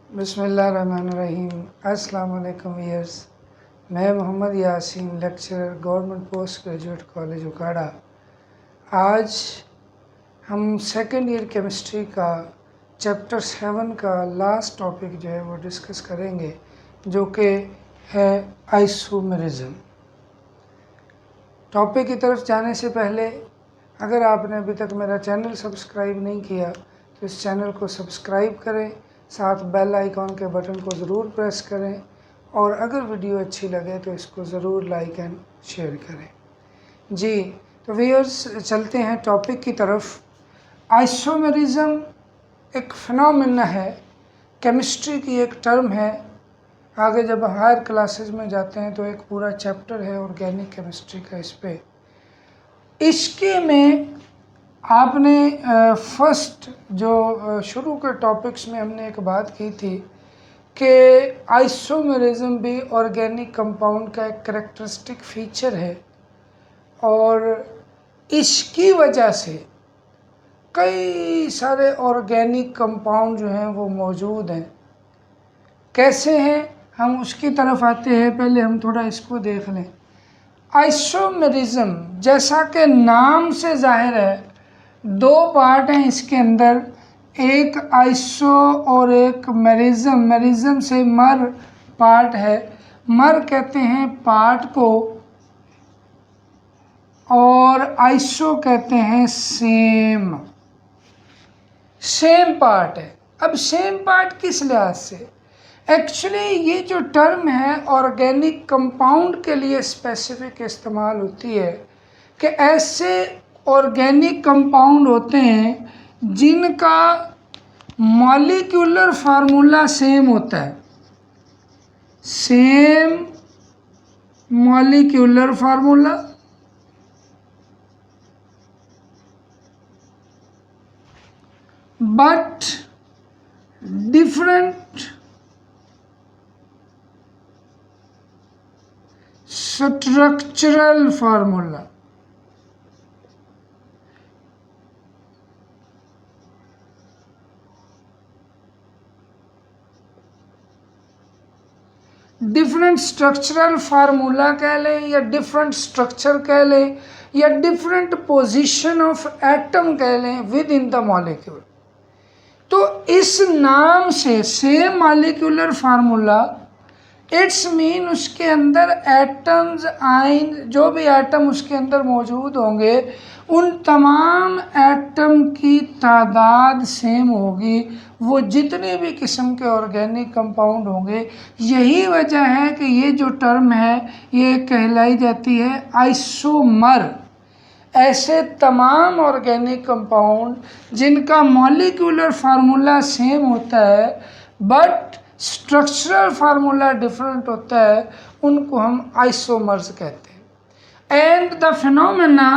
बिस्मिल्लाहिर्रहमानिर्रहीम। अस्सलाम वालेकुम व्यूअर्स। मैं Mohammad Yasin, lecturer, government post graduate college Okara. आज हम सेकेंड ईयर केमिस्ट्री का चैप्टर 7 का लास्ट टॉपिक जो है वो डिस्कस करेंगे, जो कि है आइसोमेरिज्म। टॉपिक की तरफ जाने से पहले अगर आपने अभी तक मेरा चैनल सब्सक्राइब नहीं किया तो इस चैनल को सब्सक्राइब करें, साथ बेल आइकॉन के बटन को ज़रूर प्रेस करें और अगर वीडियो अच्छी लगे तो इसको ज़रूर लाइक एंड शेयर करें। जी, तो व्यूअर्स चलते हैं टॉपिक की तरफ। आइसोमेरिज्म एक फिनोमेना है, केमिस्ट्री की एक टर्म है। आगे जब हायर क्लासेस में जाते हैं तो एक पूरा चैप्टर है ऑर्गेनिक केमिस्ट्री का इस पे। इसके में आपने फर्स्ट जो शुरू के टॉपिक्स में हमने एक बात की थी कि आइसोमेरिज्म भी ऑर्गेनिक कंपाउंड का एक कैरेक्टरिस्टिक फीचर है और इसकी वजह से कई सारे ऑर्गेनिक कंपाउंड जो हैं वो मौजूद हैं। कैसे हैं, हम उसकी तरफ आते हैं। पहले हम थोड़ा इसको देख लें। आइसोमेरिज्म जैसा कि नाम से जाहिर है, दो पार्ट हैं इसके अंदर, एक आइसो और एक मेरिज्म। मेरिज्म से मर पार्ट है, मर कहते हैं पार्ट को, और आइसो कहते हैं सेम। सेम पार्ट है। अब सेम पार्ट किस लिहाज से? एक्चुअली ये जो टर्म है ऑर्गेनिक कंपाउंड के लिए स्पेसिफिक इस्तेमाल होती है कि ऐसे ऑर्गेनिक कंपाउंड होते हैं जिनका मॉलिक्यूलर फार्मूला सेम होता है, same molecular formula, but different structural formula. Different structural formula कह लें या डिफरेंट स्ट्रक्चर कह लें या डिफरेंट पोजीशन ऑफ एटम कह लें विद इन द मॉलिक्यूल। तो इस नाम से same molecular formula, it's mean उसके अंदर एटम्स, आयन, जो भी एटम उसके अंदर मौजूद होंगे उन तमाम एटम की तादाद सेम होगी, वो जितने भी किस्म के ऑर्गेनिक कंपाउंड होंगे। यही वजह है कि ये जो टर्म है ये कहलाई जाती है आइसोमर। ऐसे तमाम ऑर्गेनिक कंपाउंड जिनका मॉलिक्यूलर फार्मूला सेम होता है बट स्ट्रक्चरल फार्मूला डिफरेंट होता है, उनको हम आइसोमर्स कहते हैं। And the phenomena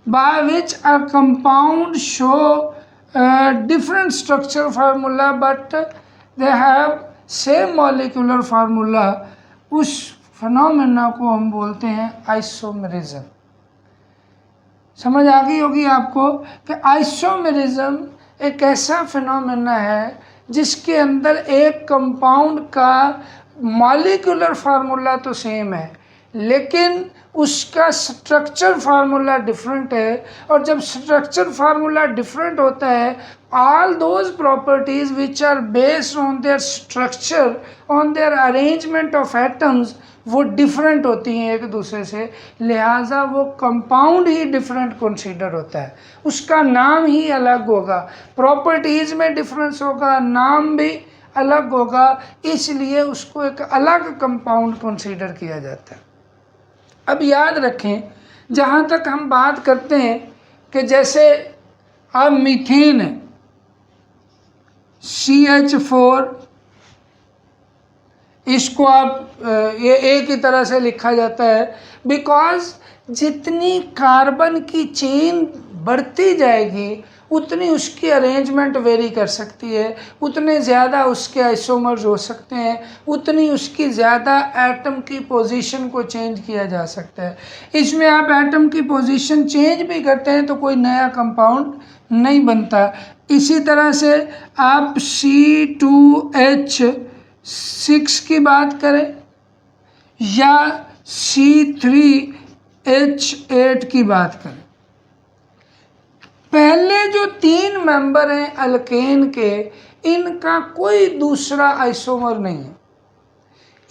by which a compound show different structural formula but they have same molecular formula, उस फिनोमेना को हम बोलते हैं आइसोमेरिज्म। समझ आ गई होगी आपको कि आइसोमेरिज्म एक ऐसा फिनोमेना है जिसके अंदर एक कंपाउंड का मॉलिक्यूलर फार्मूला तो सेम है लेकिन उसका स्ट्रक्चर फार्मूला डिफरेंट है। और जब स्ट्रक्चर फार्मूला डिफरेंट होता है, all those properties which are based on their structure, on their arrangement of atoms, वो डिफरेंट होती हैं एक दूसरे से, लिहाजा वो कंपाउंड ही डिफरेंट कंसीडर होता है, उसका नाम ही अलग होगा, प्रॉपर्टीज़ में डिफरेंस होगा, नाम भी अलग होगा, इसलिए उसको एक अलग कंपाउंड कंसीडर किया जाता है। अब याद रखें, जहाँ तक हम बात करते हैं कि जैसे अब मीथेन है, CH4, इसको आप ये एक ही तरह से लिखा जाता है बिकॉज जितनी कार्बन की चेन बढ़ती जाएगी उतनी उसकी अरेंजमेंट वेरी कर सकती है, उतने ज़्यादा उसके आइसोमर्स हो सकते हैं, उतनी उसकी ज़्यादा एटम की पोजीशन को चेंज किया जा सकता है। इसमें आप एटम की पोजीशन चेंज भी करते हैं तो कोई नया कंपाउंड नहीं बनता। इसी तरह से आप C2H6 की बात करें या C3H8 की बात करें, पहले जो 3 मेंबर हैं अल्केन के, इनका कोई दूसरा आइसोमर नहीं है।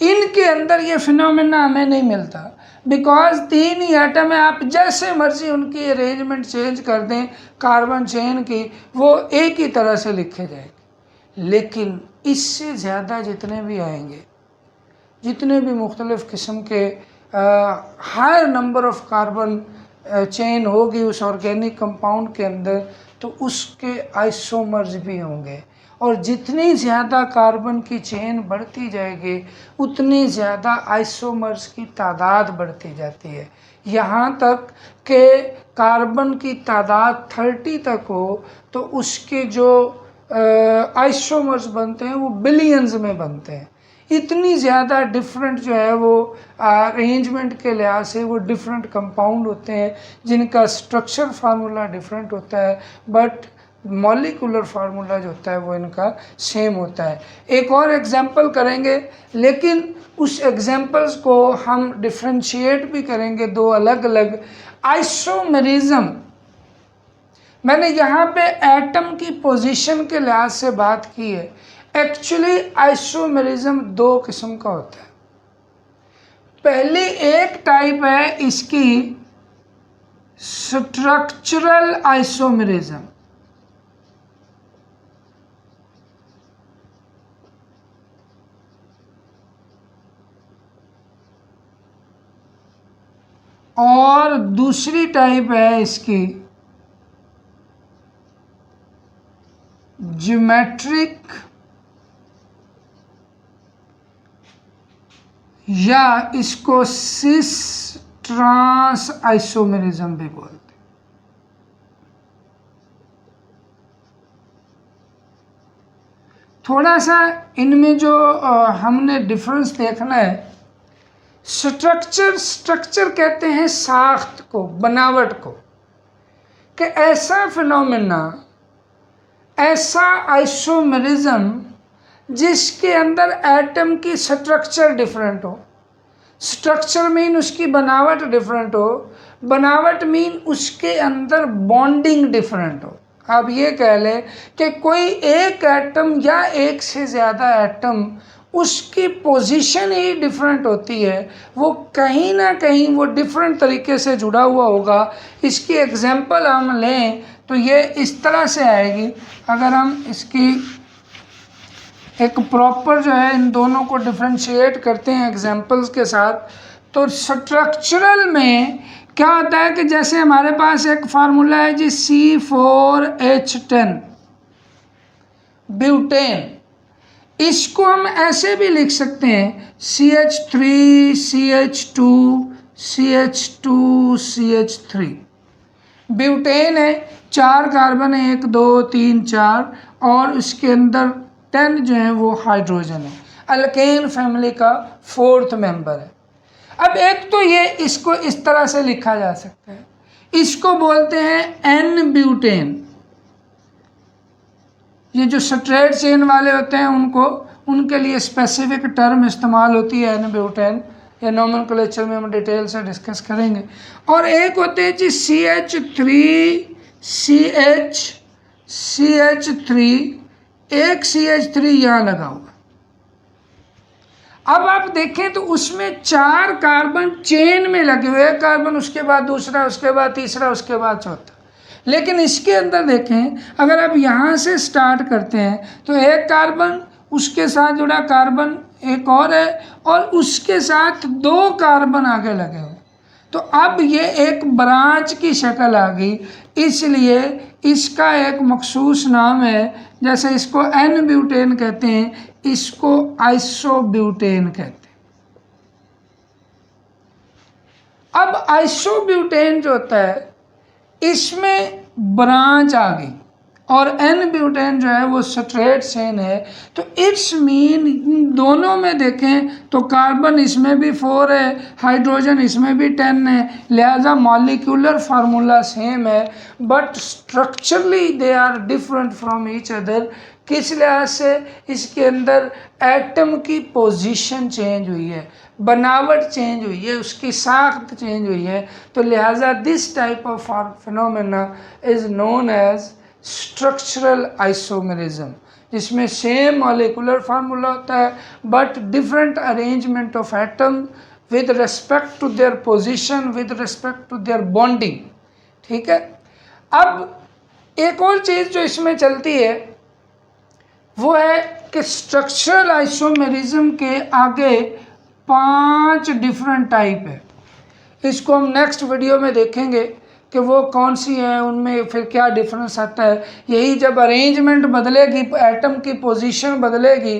इनके अंदर ये फिनोमेना हमें नहीं मिलता, बिकॉज 3 ही एटम है, आप जैसे मर्जी उनकी अरेंजमेंट चेंज कर दें कार्बन चेन की, वो एक ही तरह से लिखे जाएंगे। लेकिन इससे ज़्यादा जितने भी आएंगे, जितने भी मुख्तलिफ़ किस्म के higher number of carbon chain होगी उस ऑर्गेनिक कंपाउंड के अंदर, तो उसके आइसोमर्स भी होंगे। और जितनी ज़्यादा कार्बन की चेन बढ़ती जाएगी, उतनी ज़्यादा आइसोमर्स की तादाद बढ़ती जाती है, यहाँ तक कि कार्बन की तादाद 30 तक हो तो उसके जो आइसोमर्स बनते हैं वो बिलियंस में बनते हैं। इतनी ज़्यादा डिफरेंट जो है वो अरेंजमेंट के लिहाज से वो डिफरेंट कंपाउंड होते हैं, जिनका स्ट्रक्चर फार्मूला डिफरेंट होता है, बट मॉलिक्यूलर फार्मूला जो होता है वो इनका सेम होता है। एक और एग्जांपल करेंगे, लेकिन उस एग्जांपल्स को हम डिफ्रेंशिएट भी करेंगे दो अलग अलग। आइसोमेरिज्म, मैंने यहाँ पे एटम की पोजीशन के लिहाज से बात की है। एक्चुअली आइसोमेरिज्म 2 किस्म का होता है। पहली एक टाइप है इसकी स्ट्रक्चरल आइसोमेरिज्म, और दूसरी टाइप है इसकी ज्योमेट्रिक या इसको सिस ट्रांस आइसोमेरिज्म भी बोलते हैं। थोड़ा सा इनमें जो हमने डिफरेंस देखना है, स्ट्रक्चर कहते हैं साख्त को, बनावट को, कि ऐसा फिनोमेना, ऐसा आइसोमेरिज्म जिसके अंदर एटम की स्ट्रक्चर डिफरेंट हो। स्ट्रक्चर मीन उसकी बनावट डिफरेंट हो, बनावट मीन उसके अंदर बॉन्डिंग डिफरेंट हो। आप ये कह लें कि कोई एक एटम या एक से ज़्यादा एटम, उसकी पोजीशन ही डिफरेंट होती है, वो कहीं ना कहीं वो डिफरेंट तरीके से जुड़ा हुआ होगा। इसकी एग्जांपल हम लें तो ये इस तरह से आएगी। अगर हम इसकी एक प्रॉपर जो है इन दोनों को डिफ्रेंशिएट करते हैं एग्जांपल्स के साथ, तो स्ट्रक्चरल में क्या होता है कि जैसे हमारे पास एक फार्मूला है जी C4H10 ब्यूटेन, इसको हम ऐसे भी लिख सकते हैं CH3 CH2 CH2 CH3। Butane है, 4 कार्बन है, 1 2 3 4, और उसके अंदर 10 जो है वो हाइड्रोजन है। अल्केन फैमिली का 4th मेंबर है। अब एक तो ये इसको इस तरह से लिखा जा सकता है, इसको बोलते हैं N ब्यूटेन। ये जो स्ट्रेट चेन वाले होते हैं उनके लिए स्पेसिफिक टर्म इस्तेमाल होती है N ब्यूटेन, या नोमेनक्लेचर में हम डिटेल से डिस्कस करेंगे। और एक होते हैं जी CH3 एक CH3 यहाँ लगा हुआ। अब आप देखें तो उसमें 4 कार्बन चेन में लगे हुए, एक कार्बन उसके बाद दूसरा, उसके बाद तीसरा, उसके बाद चौथा। लेकिन इसके अंदर देखें, अगर आप यहाँ से स्टार्ट करते हैं तो एक कार्बन, उसके साथ जुड़ा कार्बन एक और है, और उसके साथ 2 कार्बन आगे लगे हुए। तो अब ये एक ब्रांच की शक्ल आ गई, इसलिए इसका एक मखसूस नाम है। जैसे इसको N ब्यूटेन कहते हैं, इसको आइसोब्यूटेन कहते हैं। अब आइसोब्यूटेन जो होता है, इसमें ब्रांच आ गई, और एन ब्यूटेन जो है वो स्ट्रेट चेन है। तो इट्स मीन दोनों में देखें तो कार्बन इसमें भी 4 है, हाइड्रोजन इसमें भी 10 है, लिहाजा मॉलिक्यूलर फार्मूला सेम है, but structurally they are different from each other. किस लिहाज से? इसके अंदर एटम की पोजीशन चेंज हुई है, बनावट चेंज हुई है, उसकी साख्त चेंज हुई है। तो लिहाजा this type of phenomena is known as structural isomerism, जिसमें सेम मॉलिक्यूलर फार्मूला होता है but different arrangement of atom with respect to their position, with respect to their bonding. ठीक है। अब एक और चीज़ जो इसमें चलती है वो है कि स्ट्रक्चरल आइसोमेरिज्म के आगे 5 डिफरेंट टाइप है। इसको हम नेक्स्ट वीडियो में देखेंगे कि वो कौन सी हैं, उनमें फिर क्या डिफरेंस आता है। यही जब अरेंजमेंट बदलेगी, एटम की पोजीशन बदलेगी,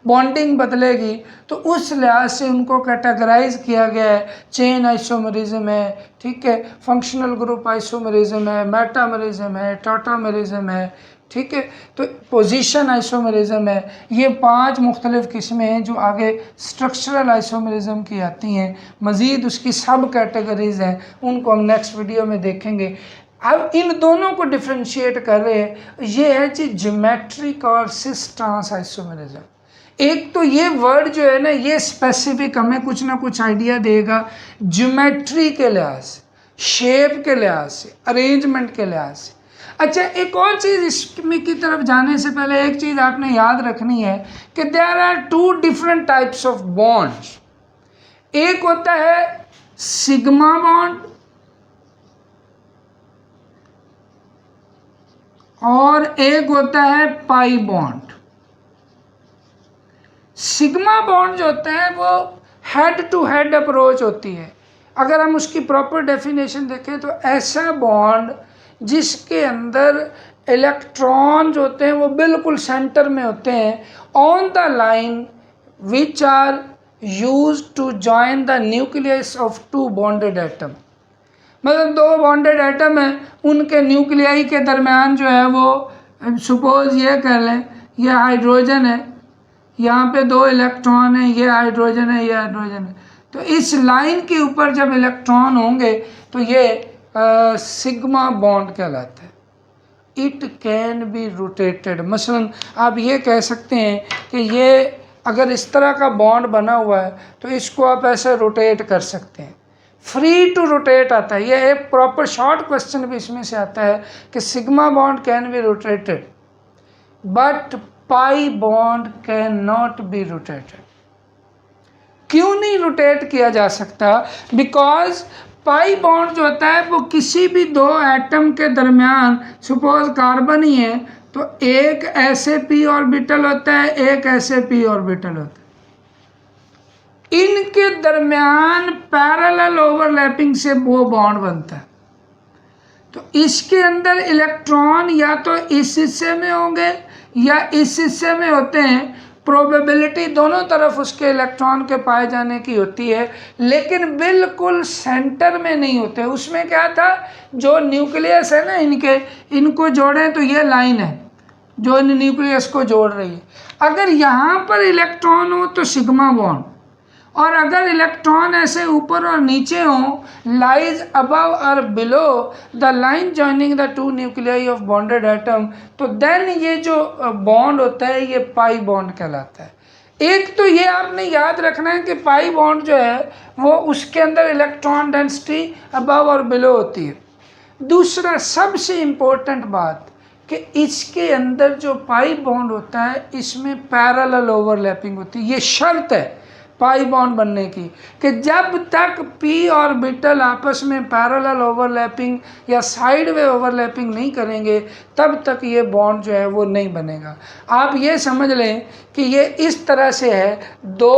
बॉन्डिंग बदलेगी, तो उस लिहाज से उनको कैटेगराइज किया गया है। चेन आइसोमेरिज्म है, ठीक है, फंक्शनल ग्रुप आइसोमेरिज्म है, मेटामेरिज्म है, टॉटामेरिज्म है, ठीक है, तो पोजीशन आइसोमेरिज्म है। ये 5 मुख्तलिफ किस्में हैं जो आगे स्ट्रक्चरल आइसोमेरिज्म की आती हैं। मज़ीद उसकी सब कैटेगरीज हैं, उनको हम नेक्स्ट वीडियो में देखेंगे। अब इन दोनों को डिफ्रेंशिएट कर रहे हैं, ये है जी ज्योमेट्रिक और सिस ट्रांस आइसोमेरिज्म। एक तो ये वर्ड जो है ना, ये स्पेसिफिक हमें कुछ ना कुछ आइडिया देगा ज्योमेट्री के लिहाज से, शेप के लिहाज से, अरेंजमेंट के लिहाज से। अच्छा, एक और चीज़ इसमें की तरफ जाने से पहले एक चीज़ आपने याद रखनी है कि there are 2 different types of bonds. एक होता है सिग्मा बॉन्ड और एक होता है पाई बॉन्ड। सिग्मा बॉन्ड जो होता है वो हेड टू हेड अप्रोच होती है। अगर हम उसकी प्रॉपर डेफिनेशन देखें तो ऐसा बॉन्ड जिसके अंदर इलेक्ट्रॉन जो होते हैं वो बिल्कुल सेंटर में होते हैं, on the line which are used to join the nucleus of 2 bonded atom. मतलब 2 बॉन्डेड एटम है, उनके न्यूक्लियाई के दरमियान जो है वो, सपोज ये कह लें ये हाइड्रोजन है, यहाँ पे 2 इलेक्ट्रॉन है, ये हाइड्रोजन है, ये हाइड्रोजन है। तो इस लाइन के ऊपर जब इलेक्ट्रॉन होंगे तो ये सिग्मा बॉन्ड कहलाता है। It can be rotated. मसलन आप ये कह सकते हैं कि ये अगर इस तरह का बॉन्ड बना हुआ है तो इसको आप ऐसे रोटेट कर सकते हैं, फ्री टू रोटेट आता है। ये एक प्रॉपर शॉर्ट क्वेश्चन भी इसमें से आता है कि sigma bond can be rotated but pi bond can not be rotated. क्यों नहीं रोटेट किया जा सकता? बिकॉज पाई बॉन्ड जो होता है वो किसी भी 2 एटम के दरमियान, सपोज कार्बन ही है तो एक ऐसे p ऑर्बिटल होता है, एक ऐसे p ऑर्बिटल होता है, इनके दरमियान पैरेलल ओवरलैपिंग से वो बॉन्ड बनता है। तो इसके अंदर इलेक्ट्रॉन या तो इस हिस्से में होंगे या इस हिस्से में होते हैं, प्रोबेबिलिटी दोनों तरफ उसके इलेक्ट्रॉन के पाए जाने की होती है, लेकिन बिल्कुल सेंटर में नहीं होते। उसमें क्या था, जो न्यूक्लियस है ना इनके, इनको जोड़ें तो ये लाइन है जो इन न्यूक्लियस को जोड़ रही है। अगर यहाँ पर इलेक्ट्रॉन हो तो सिग्मा बॉन्ड, और अगर इलेक्ट्रॉन ऐसे ऊपर और नीचे हो, लाइज अबव और below the line joining the 2 nuclei of bonded atom, तो देन ये जो बॉन्ड होता है ये पाई बॉन्ड कहलाता है। एक तो ये आपने याद रखना है कि पाई बॉन्ड जो है वो उसके अंदर इलेक्ट्रॉन डेंसिटी अबव और बिलो होती है। दूसरा सबसे इम्पोर्टेंट बात कि इसके अंदर जो पाई बॉन्ड होता है इसमें पैरेलल ओवरलैपिंग होती है। ये शर्त है पाई बॉन्ड बनने की कि जब तक p ऑर्बिटल आपस में पैरेलल ओवरलैपिंग या साइड वे ओवरलैपिंग नहीं करेंगे तब तक ये बॉन्ड जो है वो नहीं बनेगा। आप ये समझ लें कि ये इस तरह से है, 2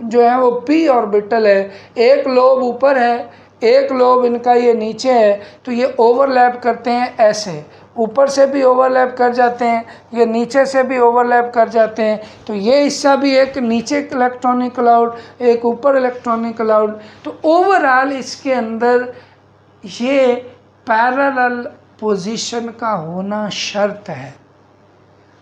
जो है वो p ऑर्बिटल है, एक लोब ऊपर है, एक लोब इनका ये नीचे है, तो ये ओवरलैप करते हैं ऐसे, ऊपर से भी ओवरलैप कर जाते हैं, ये नीचे से भी ओवरलैप कर जाते हैं। तो ये हिस्सा भी एक नीचे इलेक्ट्रॉनिक क्लाउड, एक ऊपर इलेक्ट्रॉनिक क्लाउड। तो ओवरऑल इसके अंदर ये पैरेलल पोजीशन का होना शर्त है।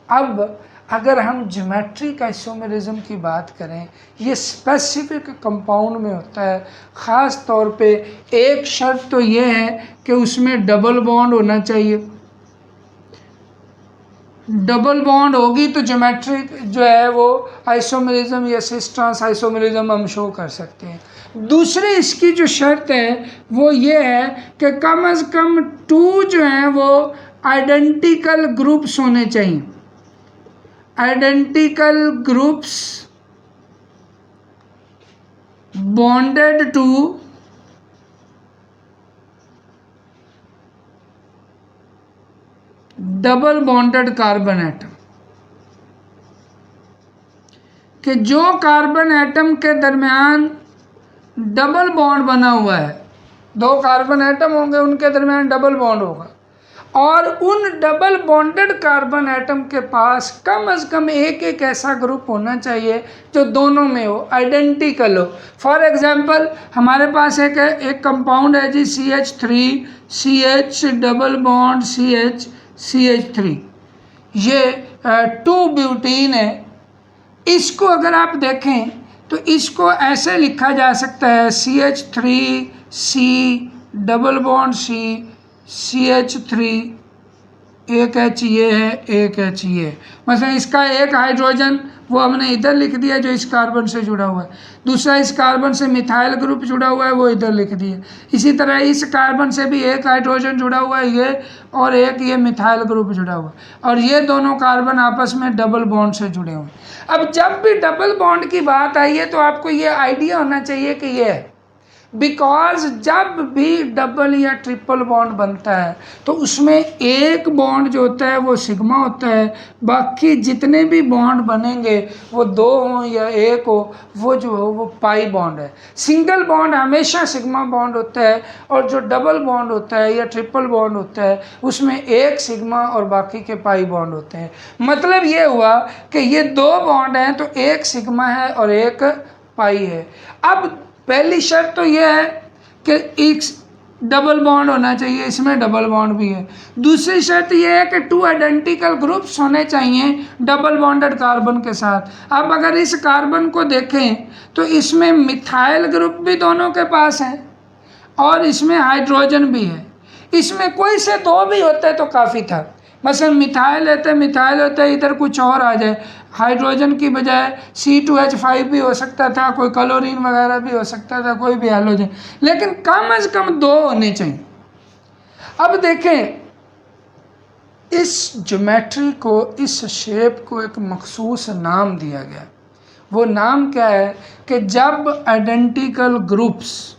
अब अगर हम ज्योमेट्रिक आइसोमेरिज्म की बात करें, ये स्पेसिफिक कंपाउंड में होता है। ख़ास तौर पे एक शर्त तो ये है कि उसमें डबल बॉन्ड होना चाहिए। डबल बॉन्ड होगी तो ज्योमेट्रिक जो है वो आइसोमेरिज्म या सिस ट्रांस आइसोमेरिज्म हम शो कर सकते हैं। दूसरी इसकी जो शर्त है वो ये है कि कम से कम 2 जो हैं वो आइडेंटिकल ग्रुप्स होने चाहिए। Identical groups bonded to double bonded carbon atom, कि जो कार्बन एटम के दरमियान डबल बॉन्ड बना हुआ है, 2 कार्बन एटम होंगे उनके दरमियान डबल बॉन्ड होगा, और उन डबल बॉन्डेड कार्बन एटम के पास कम से कम एक ऐसा ग्रुप होना चाहिए जो दोनों में हो, आइडेंटिकल हो। फॉर एग्जांपल हमारे पास एक कंपाउंड है जी CH3 CH double bond CH3, ये 2 ब्यूटीन है। इसको अगर आप देखें तो इसको ऐसे लिखा जा सकता है CH3C डबल बॉन्ड CH3, एक H ये है, एक H ये है। मतलब इसका एक हाइड्रोजन वो हमने इधर लिख दिया जो इस कार्बन से जुड़ा हुआ है, दूसरा इस कार्बन से मिथाइल ग्रुप जुड़ा हुआ है वो इधर लिख दिया। इसी तरह इस कार्बन से भी एक हाइड्रोजन जुड़ा हुआ है ये, और एक ये मिथाइल ग्रुप जुड़ा हुआ है, और ये दोनों कार्बन आपस में डबल बॉन्ड से जुड़े हुए हैं। अब जब भी डबल बॉन्ड की बात आई है तो आपको ये आइडिया होना चाहिए कि ये है, बिकॉज जब भी डबल या ट्रिपल बॉन्ड बनता है तो उसमें एक बॉन्ड जो होता है वो सिग्मा होता है, बाकी जितने भी बॉन्ड बनेंगे वो 2 हों या 1 हो, वो जो हो वो पाई बॉन्ड है। सिंगल बॉन्ड हमेशा सिग्मा बॉन्ड होता है, और जो डबल बॉन्ड होता है या ट्रिपल बॉन्ड होता है उसमें एक सिग्मा और बाकी के पाई बॉन्ड होते हैं। मतलब ये हुआ कि ये 2 बॉन्ड हैं तो एक सिग्मा है और एक पाई है। अब पहली शर्त तो ये है कि एक डबल बॉन्ड होना चाहिए, इसमें डबल बॉन्ड भी है। दूसरी शर्त ये है कि 2 आइडेंटिकल ग्रुप्स होने चाहिए डबल बॉन्डेड कार्बन के साथ। अब अगर इस कार्बन को देखें तो इसमें मिथाइल ग्रुप भी दोनों के पास है और इसमें हाइड्रोजन भी है। इसमें कोई से 2 भी होते तो काफ़ी था, मसलन मिथाइल होता है, इधर कुछ और आ जाए, हाइड्रोजन की बजाय C2H5 भी हो सकता था, कोई क्लोरीन वगैरह भी हो सकता था, कोई भी हैलोजन, लेकिन कम से कम 2 होने चाहिए। अब देखें इस ज्योमेट्री को, इस शेप को एक मखसूस नाम दिया गया। वो नाम क्या है कि जब आइडेंटिकल ग्रुप्स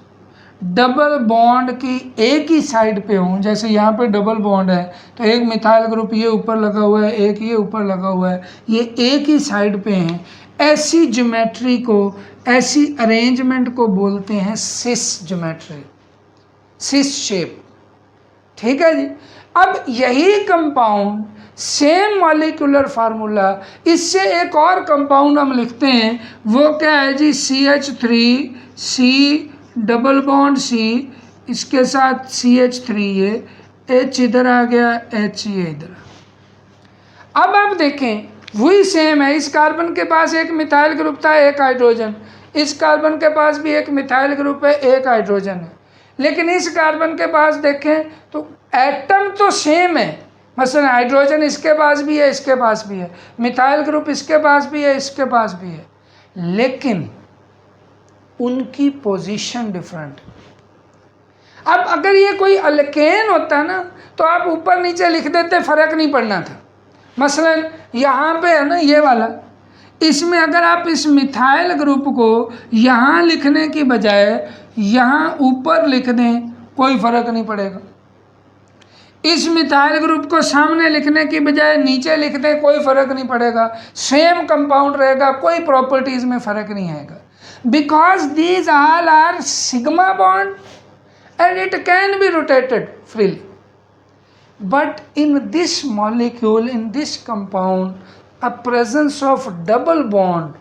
डबल बॉन्ड की एक ही साइड पे हों, जैसे यहाँ पे डबल बॉन्ड है तो एक मिथाइल ग्रुप ये ऊपर लगा हुआ है, एक ये ऊपर लगा हुआ है, ये एक ही साइड पे हैं, ऐसी ज्योमेट्री को, ऐसी अरेंजमेंट को बोलते हैं सिस ज्योमेट्री, सिस शेप। ठीक है जी। अब यही कंपाउंड, सेम मॉलिक्यूलर फार्मूला, इससे एक और कंपाउंड हम लिखते हैं, वो क्या है जी CH3C डबल बॉन्ड C, इसके साथ CH3 ये H इधर आ गया, H ये इधर। अब आप देखें वही सेम है, इस कार्बन के पास एक मिथाइल ग्रुप था, एक हाइड्रोजन, इस कार्बन के पास भी एक मिथाइल ग्रुप है, एक हाइड्रोजन है, लेकिन इस कार्बन के पास देखें तो एटम तो सेम है, मसलन हाइड्रोजन इसके पास भी है, इसके पास भी है, मिथाइल ग्रुप इसके पास भी है, इसके पास भी है, लेकिन उनकी पोजीशन डिफरेंट। अब अगर ये कोई अल्केन होता ना तो आप ऊपर नीचे लिख देते, फ़र्क नहीं पड़ना था। मसलन यहाँ पे है ना ये वाला, इसमें अगर आप इस मिथाइल ग्रुप को यहाँ लिखने की बजाय यहाँ ऊपर लिख दें कोई फ़र्क नहीं पड़ेगा। इस मिथाइल ग्रुप को सामने लिखने की बजाय नीचे लिख दें कोई फ़र्क नहीं पड़ेगा, सेम कंपाउंड रहेगा, कोई प्रॉपर्टीज़ में फ़र्क नहीं आएगा। Because these all are sigma bond and it can be rotated freely. But in this molecule, in this compound, a presence of double bond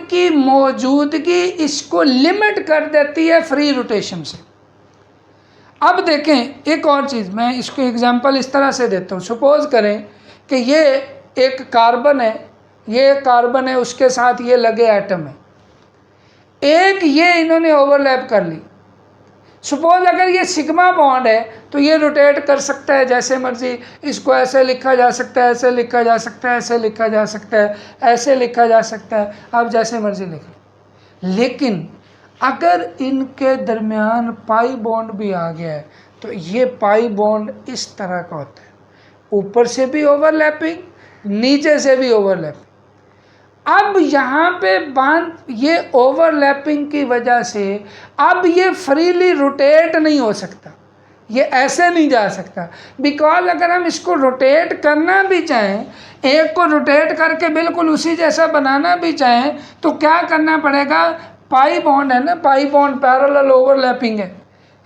की मौजूदगी इसको लिमिट कर देती है फ्री रोटेशन से। अब देखें एक और चीज़, मैं इसको एग्जांपल इस तरह से देता हूँ। सपोज करें कि ये एक कार्बन है, ये कार्बन है, उसके साथ ये लगे एटम है, एक ये इन्होंने ओवरलैप कर ली। सपोज अगर ये सिग्मा बॉन्ड है तो ये रोटेट कर सकता है जैसे मर्जी, इसको ऐसे लिखा जा सकता है, ऐसे लिखा जा सकता है, ऐसे लिखा जा सकता है, ऐसे लिखा जा सकता है, आप जैसे मर्जी लिखें। लेकिन अगर इनके दरमियान पाई बॉन्ड भी आ गया है तो ये पाई बॉन्ड इस तरह का होता है, ऊपर से भी ओवरलैपिंग, नीचे से भी ओवरलैपिंग। अब यहाँ पे बांध, ये ओवरलैपिंग की वजह से अब ये फ्रीली रोटेट नहीं हो सकता, ये ऐसे नहीं जा सकता। बिकॉज अगर हम इसको रोटेट करना भी चाहें, एक को रोटेट करके बिल्कुल उसी जैसा बनाना भी चाहें, तो क्या करना पड़ेगा, पाई बॉन्ड है ना, पाई बॉन्ड पैरेलल ओवरलैपिंग है,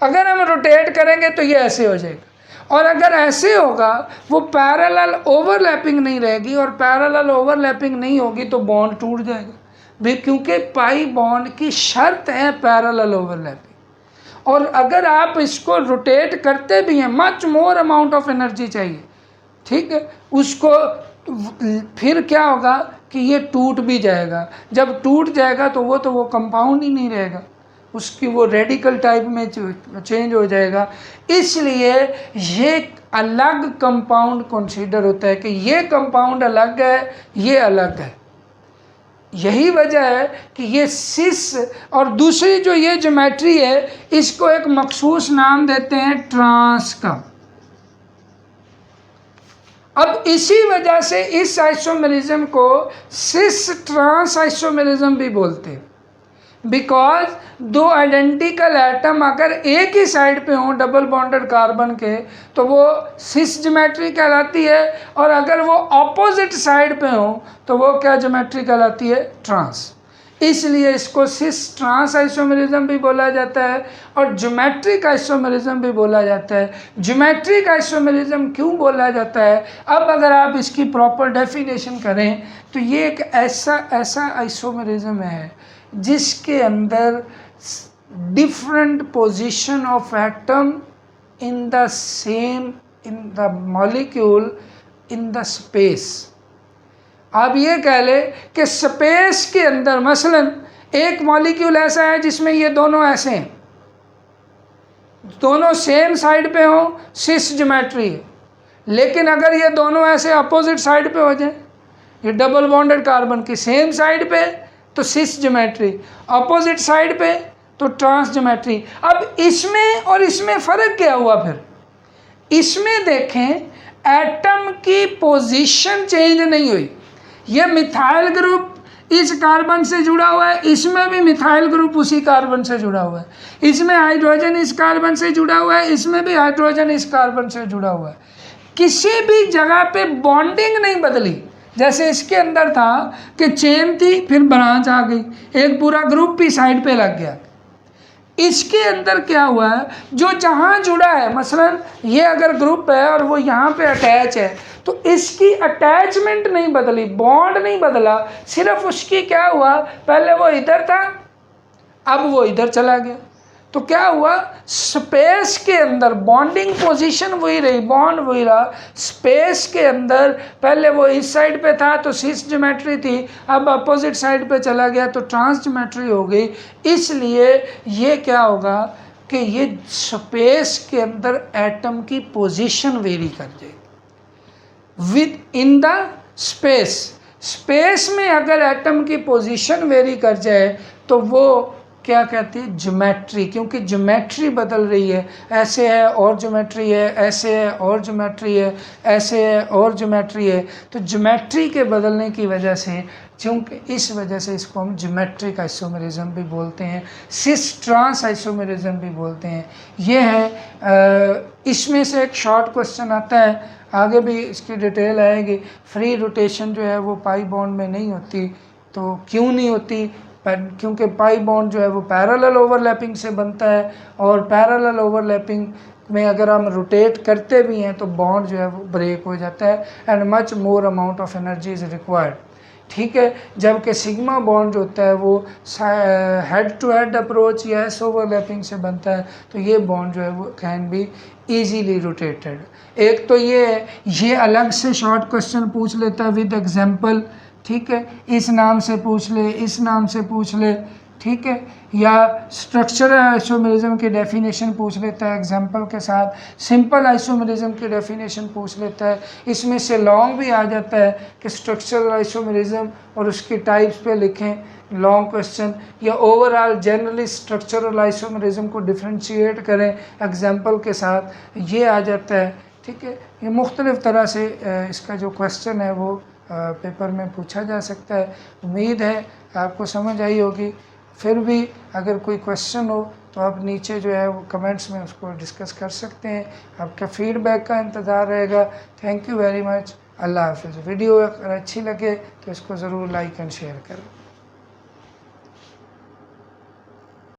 अगर हम रोटेट करेंगे तो ये ऐसे हो जाएगा। और अगर ऐसे होगा, वो पैरेलल ओवरलैपिंग नहीं रहेगी, और पैरेलल ओवरलैपिंग नहीं होगी तो बॉन्ड टूट जाएगा भी, क्योंकि पाई बॉन्ड की शर्त है पैरेलल ओवरलैपिंग। और अगर आप इसको रोटेट करते भी हैं, much more amount of energy चाहिए, ठीक है, उसको फिर क्या होगा कि ये टूट भी जाएगा। जब टूट जाएगा तो वो कंपाउंड ही नहीं रहेगा, उसकी वो रेडिकल टाइप में चेंज हो जाएगा। इसलिए ये अलग कंपाउंड कंसीडर होता है कि ये कंपाउंड अलग है, ये अलग है। यही वजह है कि ये सिस, और दूसरी जो ये ज्योमेट्री है इसको एक मखसूस नाम देते हैं ट्रांस का। अब इसी वजह से इस आइसोमेरिज्म को सिस ट्रांस आइसोमेरिज्म भी बोलते हैं। बिकॉज दो आइडेंटिकल एटम अगर एक ही साइड पे हों डबल बॉन्डेड कार्बन के तो वो सिस ज्योमेट्री कहलाती है, और अगर वो ऑपोजिट साइड पे हों तो वो क्या ज्योमेट्री कहलाती है, ट्रांस। इसलिए इसको सिस ट्रांस आइसोमेरिज्म भी बोला जाता है और ज्योमेट्रिक आइसोमेरिज्म भी बोला जाता है। ज्योमेट्रिक आइसोमेरिज्म क्यों बोला जाता है, अब अगर आप इसकी प्रॉपर डेफिनेशन करें तो ये एक ऐसा आइसोमेरिज्म है जिसके अंदर different position of atom in the same, in the molecule, in the space. आप ये कह ले कि स्पेस के अंदर मसलन एक मॉलिक्यूल ऐसा है जिसमें ये दोनों ऐसे हैं, दोनों सेम साइड पे हों, सिस ज्योमेट्री है। लेकिन अगर ये दोनों ऐसे अपोजिट साइड पे हो जाए, ये डबल बॉन्डेड कार्बन की सेम साइड पे तो सिस ज्योमेट्री, अपोजिट साइड पे तो ट्रांस ज्योमेट्री। अब इसमें और इसमें फ़र्क क्या हुआ फिर, इसमें देखें एटम की पोजीशन चेंज नहीं हुई। ये मिथाइल ग्रुप इस कार्बन से जुड़ा हुआ है, इसमें भी मिथाइल ग्रुप उसी कार्बन से जुड़ा हुआ है, इसमें हाइड्रोजन इस कार्बन से जुड़ा हुआ है, इसमें भी हाइड्रोजन इस कार्बन से जुड़ा हुआ है। किसी भी जगह पे बॉन्डिंग नहीं बदली। जैसे इसके अंदर था कि चेन थी, फिर ब्रांच आ गई, एक पूरा ग्रुप भी साइड पे लग गया। इसके अंदर क्या हुआ है, जो जहाँ जुड़ा है, मसलन ये अगर ग्रुप है और वो यहाँ पे अटैच है तो इसकी अटैचमेंट नहीं बदली, बॉन्ड नहीं बदला, सिर्फ उसकी क्या हुआ, पहले वो इधर था अब वो इधर चला गया। तो क्या हुआ, स्पेस के अंदर बॉन्डिंग पोजीशन वही रही, बॉन्ड वही रहा। स्पेस के अंदर पहले वो इस साइड पे था तो सिस ज्योमेट्री थी, अब अपोजिट साइड पे चला गया तो ट्रांस ज्योमेट्री हो गई। इसलिए ये क्या होगा कि ये स्पेस के अंदर एटम की पोजीशन वेरी कर जाएगी with in the space. Space में अगर एटम की पोजीशन वेरी कर जाए तो वो क्या कहती है, ज्योमेट्री, क्योंकि ज्योमेट्री बदल रही है, ऐसे है और ज्योमेट्री है, ऐसे है और ज्योमेट्री है, ऐसे है और ज्योमेट्री है। तो ज्योमेट्री के बदलने की वजह से, क्योंकि इस वजह से इसको हम ज्योमेट्रिक आइसोमेरिज्म भी बोलते हैं, सिस ट्रांस आइसोमेरिज्म भी बोलते हैं। ये है। इसमें से एक शॉर्ट क्वेश्चन आता है, आगे भी इसकी डिटेल आएगी। फ्री रोटेशन जो है वो पाई बॉन्ड में नहीं होती, तो क्यों नहीं होती, क्योंकि पाई बॉन्ड जो है वो पैरेलल ओवरलैपिंग से बनता है, और पैरेलल ओवरलैपिंग में अगर हम रोटेट करते भी हैं तो बॉन्ड जो है वो ब्रेक हो जाता है, and much more amount of energy is required. ठीक है। जबकि सिग्मा बॉन्ड होता है वो हेड टू हेड अप्रोच या एस ओवरलैपिंग से बनता है, तो ये बॉन्ड जो है वो कैन बी ईजीली रोटेटेड। एक तो ये है, ये अलग से शॉर्ट क्वेश्चन पूछ लेता है विद एग्जांपल, ठीक है, इस नाम से पूछ ले, इस नाम से पूछ ले, ठीक है, या स्ट्रक्चरल आइसोमेरिज्म की डेफिनेशन पूछ लेता है एग्जांपल के साथ, सिंपल आइसोमेरिज्म की डेफिनेशन पूछ लेता है, इसमें से लॉन्ग भी आ जाता है कि स्ट्रक्चरल आइसोमेरिज्म और उसकी टाइप्स पे लिखें लॉन्ग क्वेश्चन, या ओवरऑल जनरली स्ट्रक्चरल आइसोमेरिज्म को डिफ्रेंशिएट करें एग्जांपल के साथ, ये आ जाता है, ठीक है। ये मुख्तलिफ़ तरह से इसका जो क्वेश्चन है वो पेपर में पूछा जा सकता है। उम्मीद है आपको समझ आई होगी। फिर भी अगर कोई क्वेश्चन हो तो आप नीचे जो है वो कमेंट्स में उसको डिस्कस कर सकते हैं। आपका फीडबैक का इंतज़ार रहेगा। Thank you very much. अल्लाह हाफ़िज़। वीडियो अगर अच्छी लगे तो इसको ज़रूर लाइक एंड शेयर करें।